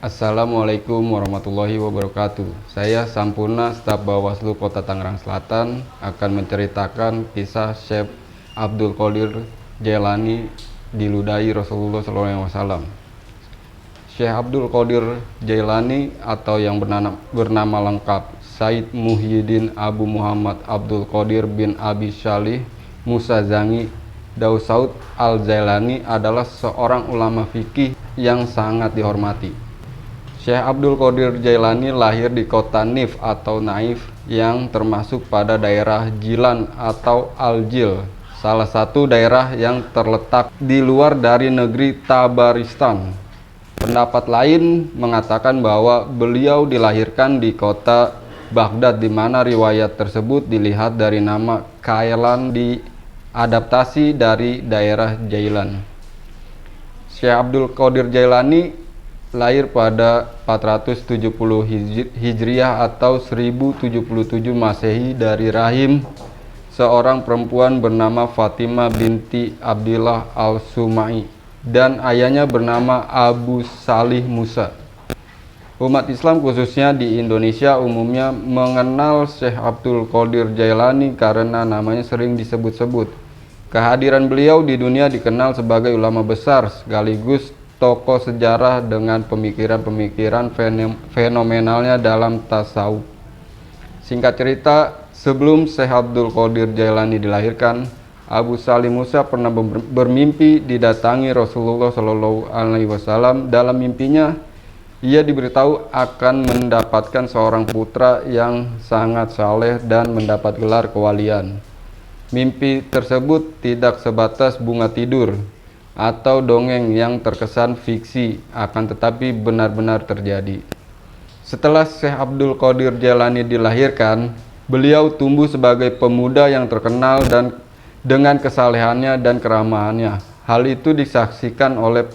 Assalamualaikum warahmatullahi wabarakatuh. Saya Sampurna, staf Bawaslu Kota Tangerang Selatan, akan menceritakan kisah Syekh Abdul Qadir Jailani diludahi Rasulullah SAW. Syekh Abdul Qadir Jailani atau yang bernama lengkap Said Muhyiddin Abu Muhammad Abdul Qadir bin Abi Shalih Musa Zangi Dausaud Al-Jailani adalah seorang ulama fikih yang sangat dihormati. Syekh Abdul Qadir Jailani lahir di kota Nif atau Naif yang termasuk pada daerah Jilan atau Al-Jil, salah satu daerah yang terletak di luar dari negeri Tabaristan. Pendapat lain mengatakan bahwa beliau dilahirkan di kota Baghdad, di mana riwayat tersebut dilihat dari nama Kailan diadaptasi dari daerah Jailan. Syekh Abdul Qadir Jailani lahir pada 470 Hijriah atau 1077 Masehi dari rahim seorang perempuan bernama Fatimah binti Abdillah Al-Sumai dan ayahnya bernama Abu Salih Musa. Umat Islam khususnya di Indonesia umumnya mengenal Syekh Abdul Qadir Jailani karena namanya sering disebut-sebut. Kehadiran beliau di dunia dikenal sebagai ulama besar sekaligus tokoh sejarah dengan pemikiran-pemikiran fenomenalnya dalam tasawuf. Singkat cerita, sebelum Syekh Abdul Qadir Jailani dilahirkan, Abu Salih Musa pernah bermimpi didatangi Rasulullah SAW. Dalam mimpinya, ia diberitahu akan mendapatkan seorang putra yang sangat saleh dan mendapat gelar kewalian. Mimpi tersebut tidak sebatas bunga tidur atau dongeng yang terkesan fiksi, akan tetapi benar-benar terjadi. Setelah Syekh Abdul Qadir Jailani dilahirkan, beliau tumbuh sebagai pemuda yang terkenal dan dengan kesalehannya dan keramahannya. Hal itu disaksikan oleh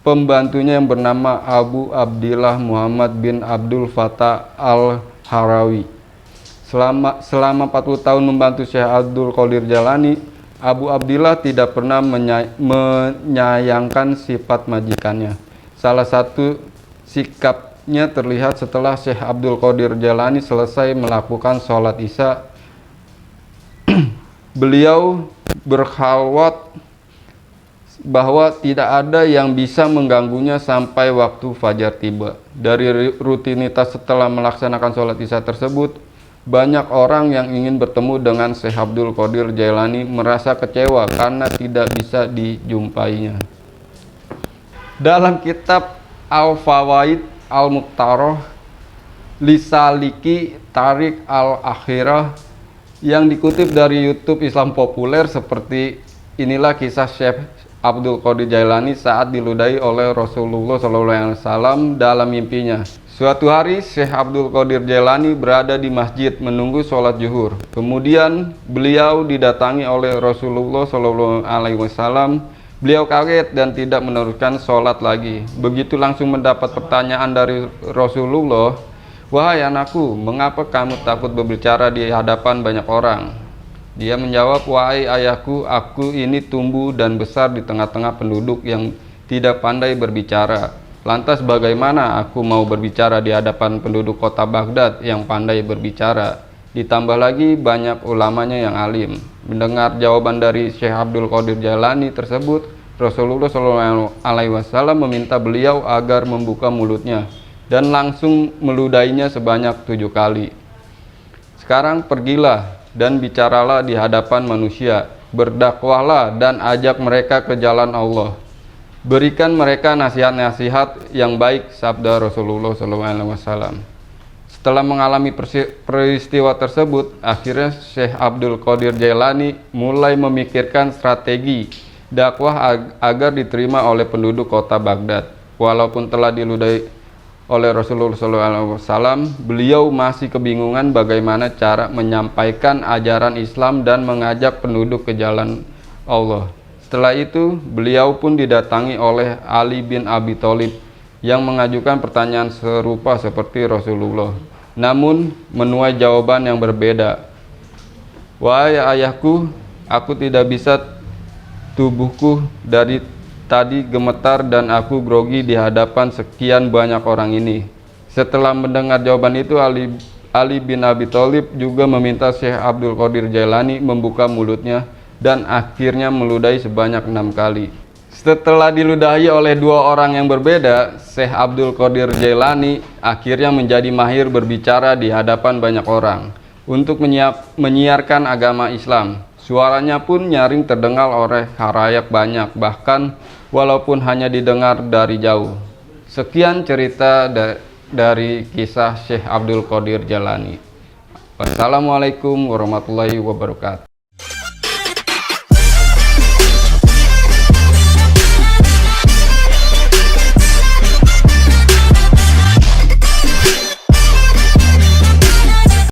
pembantunya yang bernama Abu Abdillah Muhammad bin Abdul Fattah Al-Harawi. Selama 40 tahun membantu Syekh Abdul Qadir Jailani, Abu Abdillah tidak pernah menyayangkan sifat majikannya. Salah satu sikapnya terlihat setelah Syekh Abdul Qadir Jailani selesai melakukan sholat Isya. Beliau berkhalwat bahwa tidak ada yang bisa mengganggunya sampai waktu fajar tiba. Dari rutinitas setelah melaksanakan sholat Isya tersebut, banyak orang yang ingin bertemu dengan Syekh Abdul Qadir Jailani merasa kecewa karena tidak bisa dijumpainya. Dalam kitab Al-Fawaid Al-Muqtaroh Lisaliki Tarik Al-Akhirah yang dikutip dari YouTube Islam Populer, seperti inilah kisah Syekh Abdul Qadir Jailani saat diludahi oleh Rasulullah SAW dalam mimpinya. Suatu hari Syekh Abdul Qadir Jailani berada di masjid menunggu sholat zuhur. Kemudian beliau didatangi oleh Rasulullah SAW. Beliau kaget dan tidak meneruskan sholat lagi. Begitu langsung mendapat pertanyaan dari Rasulullah, "Wahai anakku, mengapa kamu takut berbicara di hadapan banyak orang?" Dia menjawab, "Wahai ayahku, aku ini tumbuh dan besar di tengah-tengah penduduk yang tidak pandai berbicara. Lantas bagaimana aku mau berbicara di hadapan penduduk kota Baghdad yang pandai berbicara? Ditambah lagi banyak ulamanya yang alim." Mendengar jawaban dari Syekh Abdul Qadir Jailani tersebut, Rasulullah SAW meminta beliau agar membuka mulutnya dan langsung meludahinya sebanyak 7 kali. "Sekarang pergilah dan bicaralah di hadapan manusia, berdakwahlah dan ajak mereka ke jalan Allah. Berikan mereka nasihat-nasihat yang baik," sabda Rasulullah SAW. Setelah mengalami peristiwa tersebut, akhirnya Syekh Abdul Qadir Jailani mulai memikirkan strategi dakwah agar diterima oleh penduduk kota Baghdad. Walaupun telah diludahi oleh Rasulullah SAW, beliau masih kebingungan bagaimana cara menyampaikan ajaran Islam dan mengajak penduduk ke jalan Allah. Setelah itu, beliau pun didatangi oleh Ali bin Abi Thalib yang mengajukan pertanyaan serupa seperti Rasulullah, namun menuai jawaban yang berbeda. "Wahai ayahku, aku tidak bisa tubuhku dari tadi gemetar dan aku grogi di hadapan sekian banyak orang ini. Setelah mendengar jawaban itu, Ali bin Abi Thalib juga meminta Syekh Abdul Qadir Jailani membuka mulutnya dan akhirnya meludahi sebanyak 6 kali. Setelah diludahi oleh dua orang yang berbeda, Syekh Abdul Qadir Jailani akhirnya menjadi mahir berbicara di hadapan banyak orang untuk menyiarkan agama Islam. Suaranya pun nyaring terdengar oleh khalayak banyak, bahkan walaupun hanya didengar dari jauh. Sekian cerita dari kisah Syekh Abdul Qadir Jailani. Wassalamualaikum warahmatullahi wabarakatuh.